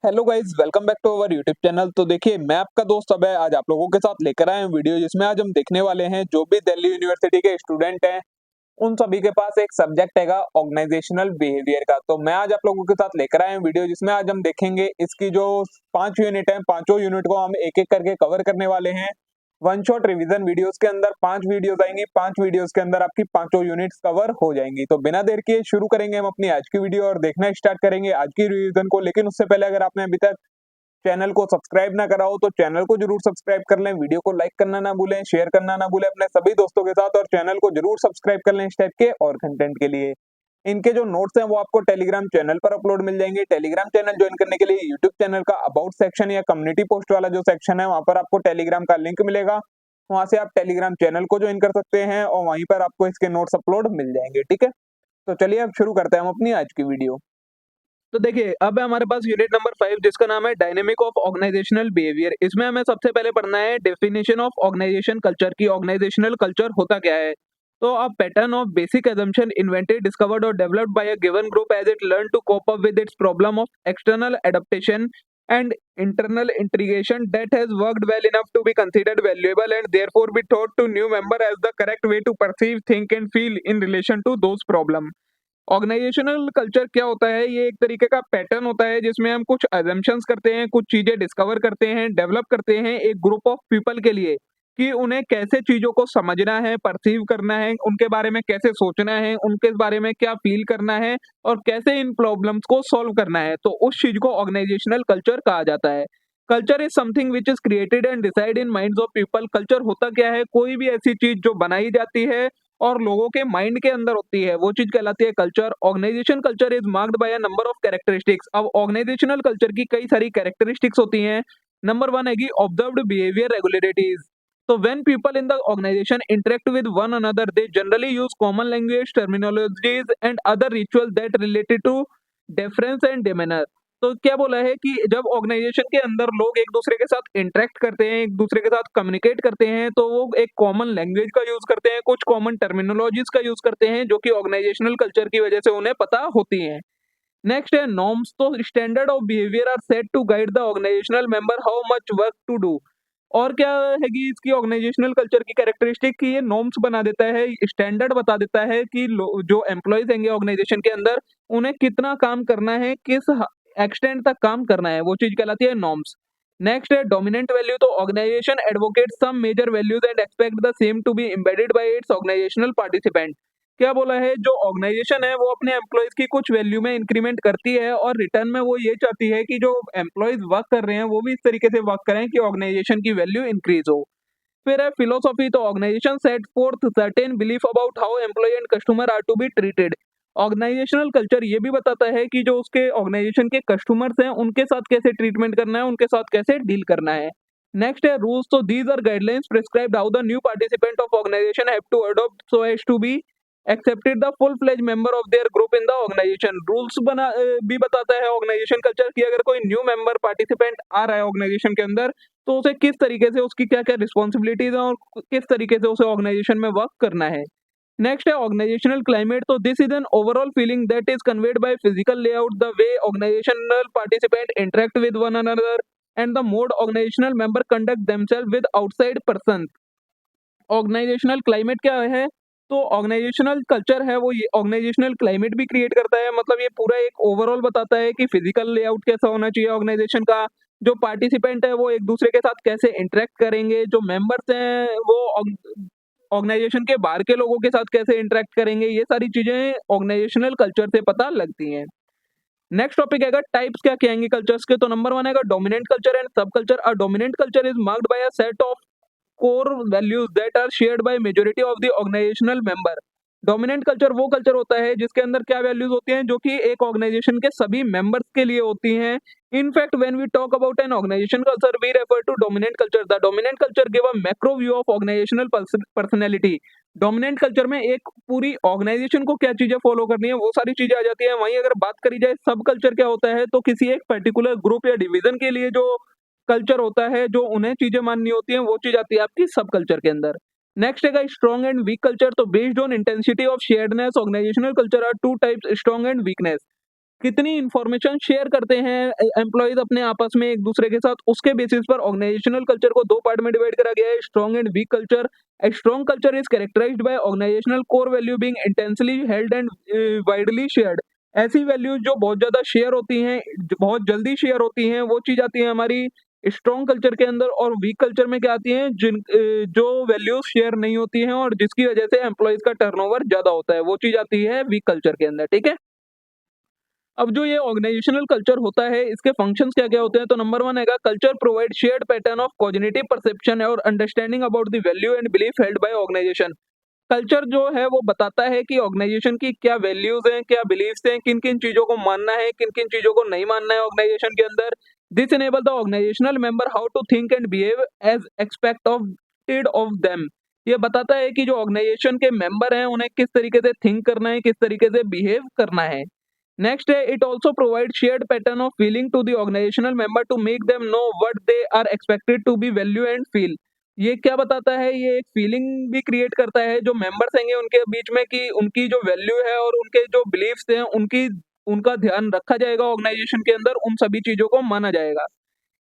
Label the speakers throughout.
Speaker 1: Hello guys, welcome back to our YouTube channel. तो देखिए, मैं आपका दोस्त अभय आज आप लोगों के साथ लेकर आए हैं वीडियो, जिसमें आज हम देखने वाले हैं जो भी दिल्ली यूनिवर्सिटी के स्टूडेंट हैं उन सभी के पास एक सब्जेक्ट हैगा ऑर्गेनाइजेशनल बिहेवियर का। तो मैं आज आप लोगों के साथ लेकर आए हैं वीडियो, जिसमें आज हम देखेंगे इसकी जो 5 यूनिट है, पांचों यूनिट को हम एक एक करके कवर करने वाले हैं। वन शॉट रिवीजन वीडियोस के अंदर 5 वीडियोस आएंगी, 5 वीडियोस के अंदर आपकी पांचों यूनिट्स कवर हो जाएंगी। तो बिना देर किए शुरू करेंगे हम अपनी आज की वीडियो और देखना स्टार्ट करेंगे आज की रिवीजन को। लेकिन उससे पहले अगर आपने अभी तक चैनल को सब्सक्राइब ना करा हो तो चैनल को जरूर सब्सक्राइब कर लें, वीडियो को लाइक करना ना भूलें, शेयर करना ना भूलें अपने सभी दोस्तों के साथ, और चैनल को जरूर सब्सक्राइब कर लें इस टाइप के और कंटेंट के लिए। इनके जो नोट्स हैं वो आपको टेलीग्राम चैनल पर अपलोड मिल जाएंगे। टेलीग्राम चैनल ज्वाइन करने के लिए यूट्यूब चैनल का अबाउट सेक्शन या कम्युनिटी पोस्ट वाला जो सेक्शन है वहां पर आपको टेलीग्राम का लिंक मिलेगा। वहां से आप टेलीग्राम चैनल को ज्वाइन कर सकते हैं और वहीं पर आपको इसके नोट्स अपलोड मिल जाएंगे। ठीक है, तो चलिए अब शुरू करते हैं हम अपनी आज की वीडियो। तो देखिए, अब है हमारे पास यूनिट नंबर 5 जिसका नाम है डायनेमिक ऑफ ऑर्गेनाइजेशनल बिहेवियर। इसमें हमें सबसे पहले पढ़ना है डेफिनेशन ऑफ ऑर्गेनाइजेशन कल्चर की। ऑर्गेनाइजेशनल कल्चर होता क्या है? तो a pattern of basic assumption invented, discovered और developed by a given group as it learn to cope up with its problem of external adaptation and internal integration that has worked well enough to be considered valuable and therefore be taught to new member as the correct way to perceive, think and feel in relation to those problem। Organizational culture क्या होता है? ये एक तरीके का pattern होता है जिसमें हम कुछ अजम्पशंस करते हैं, कुछ चीजें डिस्कवर करते हैं, डेवलप करते हैं एक ग्रुप ऑफ पीपल के लिए कि उन्हें कैसे चीजों को समझना है, परसीव करना है, उनके बारे में कैसे सोचना है, उनके बारे में क्या फील करना है और कैसे इन प्रॉब्लम्स को सॉल्व करना है। तो उस चीज को ऑर्गेनाइजेशनल कल्चर कहा जाता है। Culture is something which is created and decide in minds of people. Culture होता क्या है? कोई भी ऐसी चीज जो बनाई जाती है और लोगों के माइंड के अंदर होती है, वो चीज कहलाती है culture. Organization culture is marked by a number of characteristics. अब ऑर्गेनाइजेशनल कल्चर की कई सारी कैरेक्टरिस्टिक्स होती हैं। नंबर 1 है कि ऑब्जर्व्ड बिहेवियर रेगुलरिटीज। तो when people in the organization interact with one another they generally use common language, terminologies and other ritual that related to difference and demeanour. तो क्या बोला है कि जब ऑर्गेनाइजेशन के अंदर लोग एक दूसरे के साथ इंटरेक्ट करते हैं, एक दूसरे के साथ कम्युनिकेट करते हैं, तो वो एक कॉमन लैंग्वेज का यूज करते हैं, कुछ कॉमन टर्मिनोलॉजीज का यूज करते हैं जो कि ऑर्गेनाइजेशनल कल्चर की वजह से उन्हें पता होती हैं। नेक्स्ट है नॉर्म्स। तो standard of behaviour are set to guide the organizational member how much work to do. और क्या है कि इसकी ऑर्गेनाइजेशनल कल्चर की कैरेक्टरिस्टिक की ये नॉर्म्स बना देता है, स्टैंडर्ड बता देता है कि जो एम्प्लॉयज होंगे ऑर्गेनाइजेशन के अंदर उन्हें कितना काम करना है, किस एक्सटेंट तक काम करना है, वो चीज कहलाती है नॉर्म्स। नेक्स्ट है डोमिनेंट वैल्यू। तो organization advocate some major values and expect the same to be embedded by its organizational participant. क्या बोला है? जो ऑर्गेनाइजेशन है वो अपने एम्प्लॉयज की कुछ वैल्यू में इंक्रीमेंट करती है और रिटर्न में वो ये चाहती है कि जो एम्प्लॉयज वर्क कर रहे हैं वो भी इस तरीके से वर्क करें कि ऑर्गेनाइजेशन की वैल्यू इंक्रीज हो। फिर है फिलोसॉफी। तो organization set forth certain belief about how employee and customer are to be treated. Organizational culture ये भी बताता है कि जो उसके ऑर्गेनाइजेशन के कस्टमर्स हैं उनके साथ कैसे ट्रीटमेंट करना है, उनके साथ कैसे डील करना है। नेक्स्ट है रूल्स। तो these are guidelines prescribed how the new participant of organization have to adopt so as to be accepted the full fledged member of their group in the organization. Rules भी बताता है organisation culture की अगर कोई new member participant आ रहा है organization के अंदर तो उसे किस तरीके से, उसकी क्या क्या रिस्पॉन्सिबिलिटीज है और किस तरीके से उसे ऑर्गेनाइजेशन में वर्क करना है। नेक्स्ट है ऑर्गेनाइजेशनल क्लाइमेट। तो this is an overall feeling that is conveyed by physical layout, the way organizational participant interact with one another and the mode organizational member conduct themselves with outside person. Organizational climate क्या है? तो organisational culture है वो ये organizational climate भी create करता है। मतलब ये पूरा एक ओवरऑल बताता है कि फिजिकल लेआउट कैसा होना चाहिए ऑर्गेनाइजेशन का, जो पार्टिसिपेंट है वो एक दूसरे के साथ कैसे इंटरेक्ट करेंगे, जो मेंबर्स हैं वो ऑर्गेनाइजेशन के बाहर के लोगों के साथ कैसे इंटरेक्ट करेंगे, ये सारी चीजें ऑर्गेनाइजेशनल कल्चर से पता लगती हैं। नेक्स्ट टॉपिक आएगा टाइप्स क्या क्या आएंगे कल्चर्स के। तो नंबर 1 आएगा डोमिनेंट कल्चर एंड सब culture. A dominant culture is marked by a set of core values that are shared by majority of the organizational member। Dominant culture वो culture होता है जिसके अंदर क्या वैल्यूज होती हैं जो कि एक ऑर्गेनाइजेशन के सभी मेंबर्स के लिए होती हैं। In fact when we talk about an organization culture we refer to dominant culture. The dominant culture give a macro view of organizational personality. Dominant culture में एक पूरी ऑर्गेनाइजेशन को क्या चीजें फॉलो करनी है वो सारी चीजें आ जाती है। वहीं अगर बात करी जाए सब कल्चर क्या होता है तो किसी एक पर्टिकुलर ग्रुप या डिवीजन के लिए जो कल्चर होता है, जो उन्हें चीजें माननी होती हैं वो चीज आती है आपकी सब कल्चर के अंदर। नेक्स्ट है स्ट्रॉन्ग एंड वीक कल्चर। तो based on intensity of sharedness organizational culture are two types, strong and weakness. कितनी इंफॉर्मेशन शेयर करते हैं एम्प्लॉयज अपने आपस में एक दूसरे के साथ, उसके बेसिस पर ऑर्गेनाइजेशनल कल्चर को दो पार्ट में डिवाइड करा गया है, strong and weak culture. A strong culture is characterized by organizational core value being intensely held and widely shared। ऐसी वैल्यूज जो बहुत ज्यादा शेयर होती हैं, जो बहुत जल्दी शेयर होती हैं, वो चीज आती है हमारी स्ट्रॉन्ग कल्चर के अंदर। और वीक कल्चर में क्या आती हैं, जो वैल्यूज शेयर नहीं होती हैं और जिसकी वजह से एम्प्लॉयज का टर्नओवर ज्यादा होता है, वो चीज आती है वीक कल्चर के अंदर। ठीक है, अब जो ये ऑर्गेनाइजेशनल कल्चर होता है, इसके फंक्शंस क्या-क्या होते हैं, तो नंबर 1 हैगा culture provide shared pattern of cognitive perception और understanding about the value and belief held by organization. Culture जो है वो बताता है कि ऑर्गेनाइजेशन की क्या वैल्यूज हैं, क्या बिलीफ्स हैं, किन-किन चीजों को मानना है, किन-किन चीजों को नहीं मानना है ऑर्गेनाइजेशन के अंदर। This enable the organizational member how to think and behave as expected of them. ये बताता है कि जो ऑर्गेनाइजेशन के मेंबर हैं, उन्हें किस तरीके से थिंक करना है, किस तरीके से बिहेव करना है। Next, it also provides shared pattern of feeling to the organizational member to make them know what they are expected to be value and feel। ये क्या बताता है, ये एक फीलिंग भी क्रिएट करता है जो मेंबर्स हैं उनके बीच में कि उनकी जो वैल्यू है और उनके जो बिलीफ्स हैं उनकी उनका ध्यान रखा जाएगा ऑर्गेनाइजेशन के अंदर, उन सभी चीजों को माना जाएगा।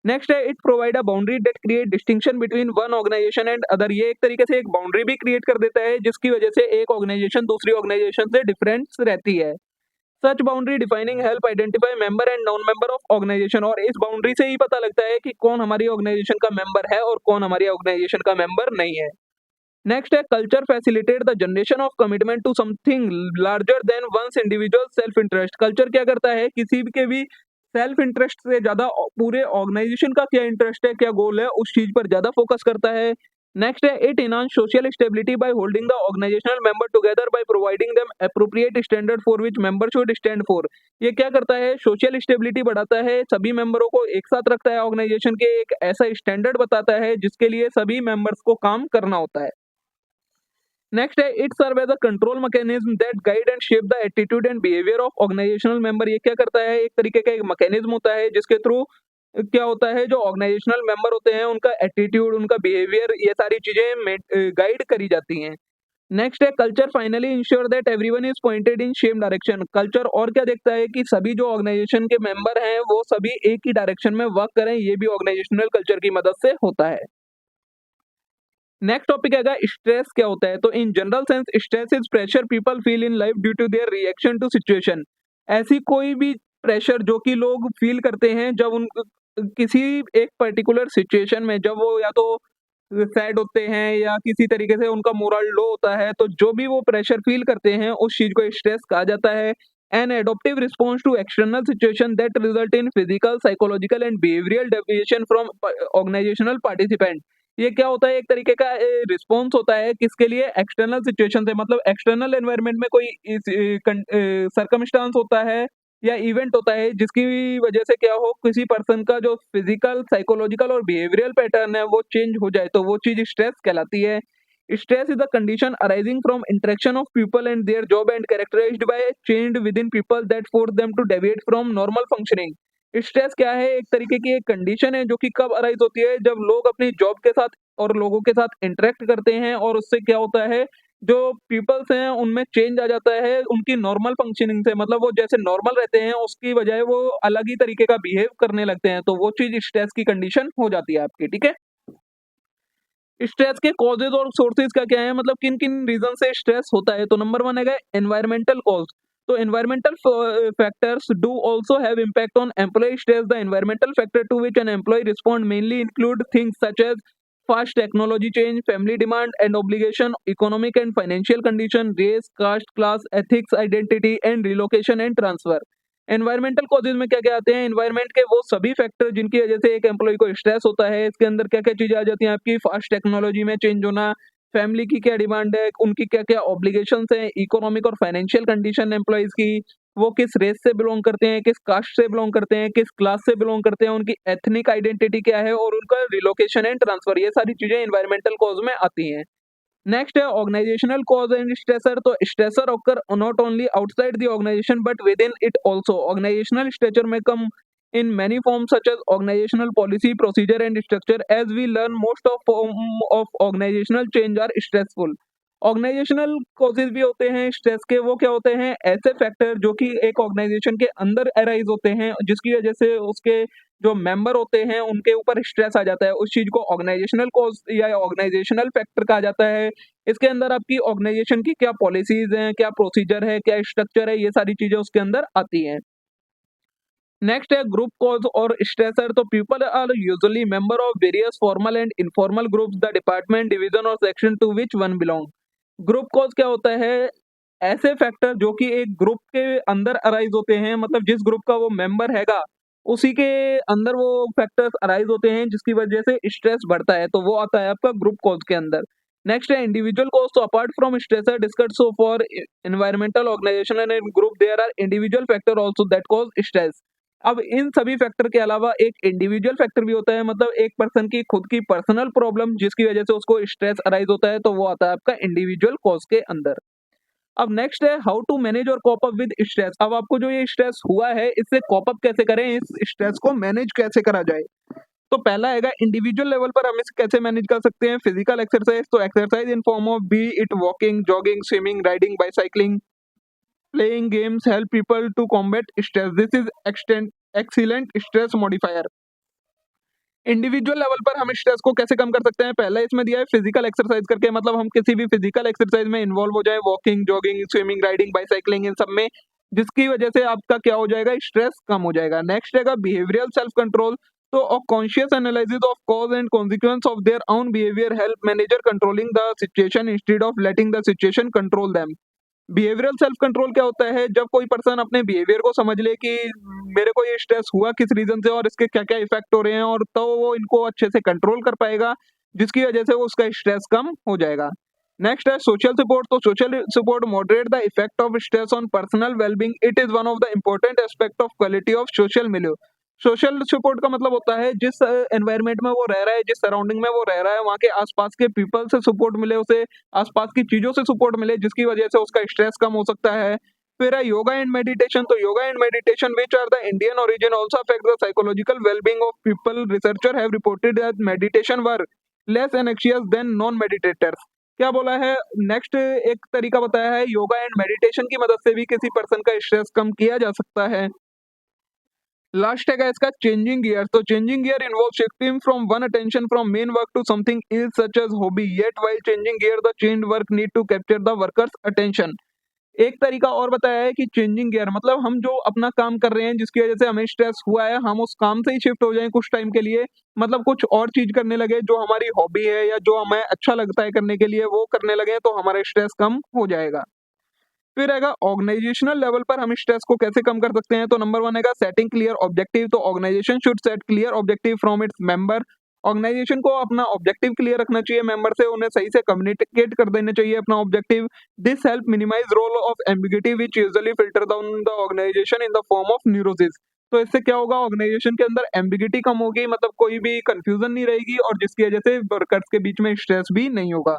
Speaker 1: नेक्स्ट है, it provide a boundary that create distinction between one organization and other. ये एक तरीके से एक बाउंड्री भी क्रिएट कर देता है जिसकी वजह से एक ऑर्गेनाइजेशन दूसरी ऑर्गेनाइजेशन से डिफरेंस रहती है। Such boundary defining help identify member and non member of organization. और इस बाउंड्री से ही पता लगता है कि कौन हमारी ऑर्गेनाइजेशन का मेंबर है और कौन हमारी ऑर्गेनाइजेशन का मेंबर नहीं है। नेक्स्ट है, culture facilitate the generation of commitment to something larger than one's individual self interest. Culture क्या करता है, किसी के भी सेल्फ इंटरेस्ट से ज्यादा पूरे ऑर्गेनाइजेशन का क्या इंटरेस्ट है, क्या गोल है, उस चीज पर ज्यादा फोकस करता है। नेक्स्ट है, it enhance social stability by holding the organizational member together by providing them appropriate standard for which member should stand for. ये क्या करता है, सोशल स्टेबिलिटी बढ़ाता है, सभी मेंबरों को एक साथ रखता है ऑर्गेनाइजेशन के, एक ऐसा स्टैंडर्ड बताता है जिसके लिए सभी मेंबर्स को काम करना होता है। नेक्स्ट है, it serve as a control mechanism that guide and shape the attitude and behaviour of organizational member. ये क्या करता है, एक तरीके का एक मैकेनिज्म होता है जिसके थ्रू क्या होता है, जो ऑर्गेनाइजेशनल मेंबर होते हैं उनका एटीट्यूड, उनका बिहेवियर, ये सारी चीजें गाइड करी जाती हैं। नेक्स्ट है, culture finally ensure that everyone is pointed in same direction. Culture और क्या देखता है कि सभी जो ऑर्गेनाइजेशन के मेंबर हैं वो सभी एक ही डायरेक्शन में वर्क करें, ये भी ऑर्गेनाइजेशनल कल्चर की मदद से होता है। नेक्स्ट टॉपिक है स्ट्रेस क्या होता है, तो in general sense stress is pressure people feel in life due to their reaction to situation. ऐसी कोई भी प्रेशर जो कि लोग फील करते हैं जब उन किसी एक पर्टिकुलर सिचुएशन में, जब वो या तो सैड होते हैं या किसी तरीके से उनका मोरल लो होता है, तो जो भी वो प्रेशर फील करते हैं उस चीज को स्ट्रेस कहा जाता है। An adaptive response to external situation that result in physical, psychological and behavioural deviation from organizational participant. ये क्या होता है, एक तरीके का रिस्पॉन्स होता है किसके लिए, एक्सटर्नल सिचुएशन से, मतलब एक्सटर्नल एनवायरनमेंट में कोई सर्कमस्टांस होता है या इवेंट होता है जिसकी वजह से क्या हो, किसी पर्सन का जो फिजिकल, साइकोलॉजिकल और बिहेवियरल पैटर्न है वो चेंज हो जाए, तो वो चीज स्ट्रेस कहलाती है। Stress is the condition arising from interaction of people and their job and characterized by change within people that force them to deviate from normal functioning. Stress क्या है, एक तरीके की एक कंडीशन है जो कि कब अराइज होती है, जब लोग अपनी जॉब के साथ और लोगों के साथ इंटरेक्ट करते हैं और उससे क्या होता है, जो पीपल्स हैं उनमें चेंज आ जाता है उनकी नॉर्मल फंक्शनिंग से, मतलब वो जैसे नॉर्मल रहते हैं उसकी बजाय वो अलग ही तरीके का बिहेव करने लगते हैं, तो वो चीज स्ट्रेस की कंडीशन हो जाती है आपकी। ठीक है, स्ट्रेस के कॉजेज और सोर्सेज का क्या है, मतलब किन किन रीजन से स्ट्रेस होता है, तो नंबर 1 है एनवायरमेंटल कॉज। तो environmental factors do also have impact on employee stress. The environmental factor to which an employee respond mainly include things such as fast technology change, family demand and obligation, economic and financial condition, race, caste, class, ethics, identity and relocation and transfer। Environmental causes में क्या क्या आते हैं, environment के वो सभी factor जिनकी वजह से एक एम्प्लॉय को स्ट्रेस होता है। इसके अंदर क्या क्या चीजें आ जाती हैं आपकी, फास्ट टेक्नोलॉजी में चेंज होना, फैमिली की क्या डिमांड है, उनकी क्या क्या ऑब्लिगेशंस है, इकोनॉमिक और फाइनेंशियल कंडीशन एम्प्लॉयज की, वो किस रेस से बिलोंग करते हैं, किस कास्ट से बिलोंग करते हैं, किस क्लास से बिलोंग करते हैं, उनकी एथनिक आइडेंटिटी क्या है और उनका रिलोकेशन एंड ट्रांसफर, ये सारी चीजें एनवायरमेंटल कॉज में आती हैं। नेक्स्ट है ऑर्गेनाइजेशनल कॉज एंड स्ट्रेसर। तो stressor occur not only outside the organization but within it also. Organizational stressor में come in many forms such as organizational policy, procedure and structure. As we learn, most of organizational change are stressful। Organizational causes भी होते हैं stress के, वो क्या होते हैं, ऐसे फैक्टर जो कि एक ऑर्गेनाइजेशन के अंदर अराइज होते हैं जिसकी वजह से उसके जो मेंबर होते हैं उनके ऊपर स्ट्रेस आ जाता है। उस चीज को ऑर्गेनाइजेशनल कॉज या ऑर्गेनाइजेशनल फैक्टर कहा जाता है। इसके अंदर आपकी ऑर्गेनाइजेशन की क्या पॉलिसीज हैं, क्या प्रोसीजर है, क्या स्ट्रक्चर है, ये सारी चीजें उसके अंदर आती हैं। नेक्स्ट है ग्रुप कॉज और स्ट्रेसर। तो people are usually member of various formal and informal groups, the department, division और section to which one belong. Group cause क्या होता है, ऐसे फैक्टर जो कि एक ग्रुप के अंदर अराइज होते हैं, मतलब जिस ग्रुप का वो मेंबर हैगा उसी के अंदर वो फैक्टर्स अराइज होते हैं जिसकी वजह से स्ट्रेस बढ़ता है, तो वो आता है आपका ग्रुप कॉज के अंदर। नेक्स्ट है इंडिविजुअल कॉज। तो apart from stressor discuss so far environmental organization and group there are individual factor also that cause stress. अब इन सभी फैक्टर के अलावा एक इंडिविजुअल फैक्टर भी होता है, मतलब एक पर्सन की खुद की पर्सनल प्रॉब्लम जिसकी वजह से उसको स्ट्रेस अराइज होता है, तो वो आता है आपका इंडिविजुअल कॉज के अंदर। अब नेक्स्ट है हाउ टू मैनेज और कॉप अप विद स्ट्रेस। अब आपको जो ये स्ट्रेस हुआ है इससे कॉप अप कैसे करें, इस स्ट्रेस को मैनेज कैसे करा जाए। तो पहला आएगा इंडिविजुअल लेवल पर हम इसे कैसे मैनेज कर सकते हैं, फिजिकल एक्सरसाइज। तो exercise in form of be it walking, jogging, swimming, riding, bicycling, playing games help people to combat stress, this is excellent stress modifier. Individual level पर हम स्ट्रेस को कैसे कम कर सकते हैं, पहला इसमें दिया है फिजिकल एक्सरसाइज करके, मतलब हम किसी भी फिजिकल एक्सरसाइज में इन्वॉल्व हो जाए, वॉकिंग, जॉगिंग, स्विमिंग, राइडिंग, बाइसाइक्लिंग, इन सब में, जिसकी वजह से आपका क्या हो जाएगा, स्ट्रेस कम हो जाएगा। नेक्स्ट रहेगा बिहेवियरल सेल्फ कंट्रोल। तो conscious analysis of cause and consequence of their own behaviour help manager controlling the situation instead of letting the situation control them. Behavioural self control क्या होता है, जब कोई पर्सन अपने बिहेवियर को समझ ले कि मेरे को ये स्ट्रेस हुआ किस रीजन से और इसके क्या क्या इफेक्ट हो रहे हैं, और तो वो इनको अच्छे से कंट्रोल कर पाएगा जिसकी वजह से वो उसका स्ट्रेस कम हो जाएगा। नेक्स्ट है सोशल सपोर्ट। तो social support moderate the effect of stress on personal wellbeing, it is one of the important aspect of quality of social मिलियो। सोशल सपोर्ट का मतलब होता है जिस एनवायरनमेंट में वो रह रहा है, जिस सराउंडिंग में वो रह रहा है, वहाँ के आसपास के पीपल से सपोर्ट मिले, उसे आसपास की चीजों से सपोर्ट मिले जिसकी वजह से उसका स्ट्रेस कम हो सकता है। फिर है योगा एंड मेडिटेशन। तो yoga and meditation which are the Indian origin also affect the psychological wellbeing of people, researcher have reported that meditation were less anxious than non meditators. क्या बोला है, नेक्स्ट एक तरीका बताया है, योगा एंड मेडिटेशन की मदद से भी किसी पर्सन का स्ट्रेस कम किया जा सकता है। लास्ट है इसका चेंजिंग गियर। तो changing gear involve shifting from one attention from main work to something is such as hobby, yet while changing gear the changed work need to capture the workers attention. एक तरीका और बताया है कि changing gear मतलब हम जो अपना काम कर रहे हैं जिसकी वजह से हमें स्ट्रेस हुआ है, हम उस काम से ही शिफ्ट हो जाएं कुछ टाइम के लिए, मतलब कुछ और चीज करने लगे जो हमारी हॉबी है या जो हमें अच्छा लगता है करने के लिए, वो करने लगे तो हमारा स्ट्रेस कम हो जाएगा। फिर रहेगा ऑर्गेनाइजेशनल लेवल पर हम स्ट्रेस को कैसे कम कर सकते हैं। तो नंबर वन है सेटिंग क्लियर ऑब्जेक्टिव। तो organization should set clear objective from its member. Organization को अपना ऑब्जेक्टिव क्लियर रखना चाहिए मेंबर से, उन्हें सही से कम्युनिकेट कर देना चाहिए अपना objective. This help minimize role of ambiguity which usually filter down the organization in the form of neurosis. तो इससे क्या होगा, ऑर्गेनाइजेशन के अंदर एम्बिग्यूटी कम होगी, मतलब कोई भी कंफ्यूजन नहीं रहेगी और जिसकी वजह से वर्कर्स के बीच में स्ट्रेस भी नहीं होगा।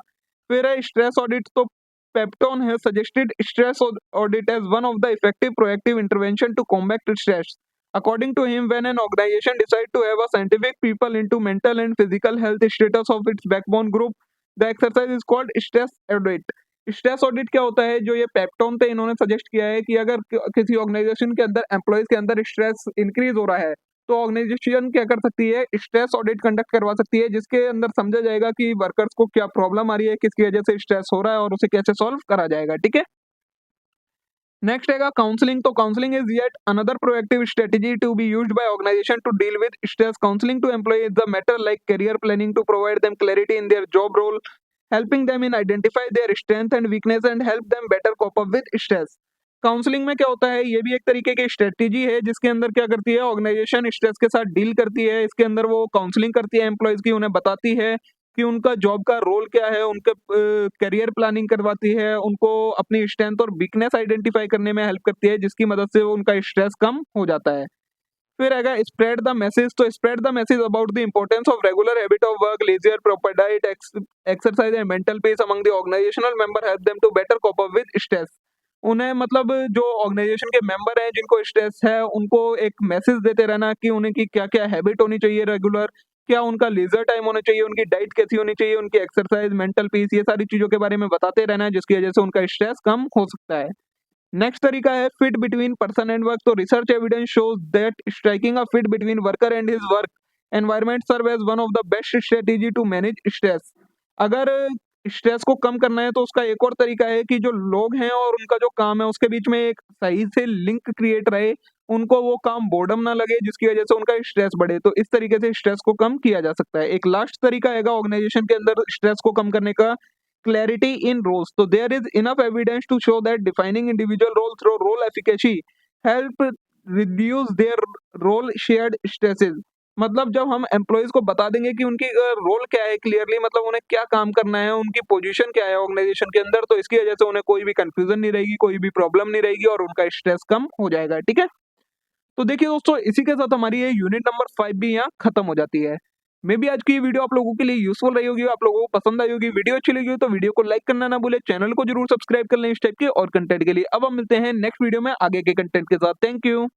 Speaker 1: फिर है स्ट्रेस ऑडिट। तो Pepton has suggested stress audit as one of the effective proactive intervention to combat stress. According to him, when an organization decides to have a scientific people into mental and physical health status of its backbone group, the exercise is called stress audit. Stress audit क्या होता है, जो ये peptone थे इन्होंने suggest किया है कि अगर किसी ऑर्गेनाइजेशन के अंदर एम्प्लॉयज के अंदर स्ट्रेस इंक्रीज हो रहा है तो ऑर्गेनाइजेशन क्या कर सकती है, स्ट्रेस ऑडिट कंडक्ट करवा सकती है जिसके अंदर समझा जाएगा कि वर्कर्स को क्या प्रॉब्लम आ रही है, किसकी वजह से स्ट्रेस हो रहा है और उसे कैसे सॉल्व करा जाएगा। ठीक है, नेक्स्ट रहेगा काउंसलिंग। तो counselling is yet another proactive strategy to be used by organization to deal with stress. Counselling to employee is the matter like career planning to provide them clarity in their job role, helping them in identify their strength and weakness and help them better cope up with stress। Counselling में क्या होता है, ये भी एक तरीके की strategy है जिसके अंदर क्या करती है, ऑर्गेनाइजेशन स्ट्रेस के साथ डील करती है। इसके अंदर वो काउंसलिंग करती है एम्प्लॉयज की, उन्हें बताती है कि उनका जॉब का रोल क्या है, उनके करियर प्लानिंग करवाती है, उनको अपनी स्ट्रेंथ और वीकनेस आइडेंटिफाई करने में हेल्प करती है जिसकी मदद से उनका स्ट्रेस कम हो जाता है। फिर आएगा स्प्रेड द मैसेज। तो spread the message about the importance of regular habit of work, leisure, proper diet, exercise and mental peace among the organizational member help them to better cope up with stress. उन्हें मतलब जो organisation के member हैं जिनको stress है उनको एक message देते रहना कि उन्हें की क्या क्या हैबिट होनी चाहिए रेगुलर, क्या उनका लीजर टाइम होना चाहिए, उनकी डाइट कैसी होनी चाहिए, उनकी एक्सरसाइज, मेंटल पीस, ये सारी चीजों के बारे में बताते रहना है, जिसकी वजह से उनका स्ट्रेस कम हो सकता है। नेक्स्ट तरीका है fit between person and work. तो research evidence shows that striking a fit between worker and his work environment serve as one of the best strategy to manage stress. अगर स्ट्रेस को कम करना है तो उसका एक और तरीका है कि जो लोग हैं और उनका जो काम है उसके बीच में एक सही से लिंक क्रिएट रहे, उनको वो काम बोर्डम ना लगे जिसकी वजह से उनका स्ट्रेस बढ़े। तो इस तरीके से स्ट्रेस को कम किया जा सकता है। एक लास्ट तरीका है ऑर्गेनाइजेशन के अंदर स्ट्रेस को कम करने का, clarity in roles. So there is enough evidence to show that defining individual role through role efficacy help reduce their role shared stresses. मतलब जब हम एम्प्लॉयज को बता देंगे कि उनकी रोल क्या है क्लियरली, मतलब उन्हें क्या काम करना है, उनकी पोजीशन क्या है ऑर्गेनाइजेशन के अंदर, तो इसकी वजह से उन्हें कोई भी कंफ्यूजन नहीं रहेगी, कोई भी प्रॉब्लम नहीं रहेगी और उनका स्ट्रेस कम हो जाएगा। ठीक है, तो देखिए दोस्तों, इसी के साथ हमारी ये यूनिट नंबर 5 भी यहाँ खत्म हो जाती है। मे बी आज की ये वीडियो आप लोगों के लिए यूजफुल रही होगी, आप लोगों को पसंद आई होगी। वीडियो अच्छी लगी हो तो वीडियो को लाइक करना ना भूले, चैनल को जरूर सब्सक्राइब कर लें इस टाइप के और कंटेंट के लिए। अब हम मिलते हैं नेक्स्ट वीडियो में आगे के कंटेंट के साथ। Thank you.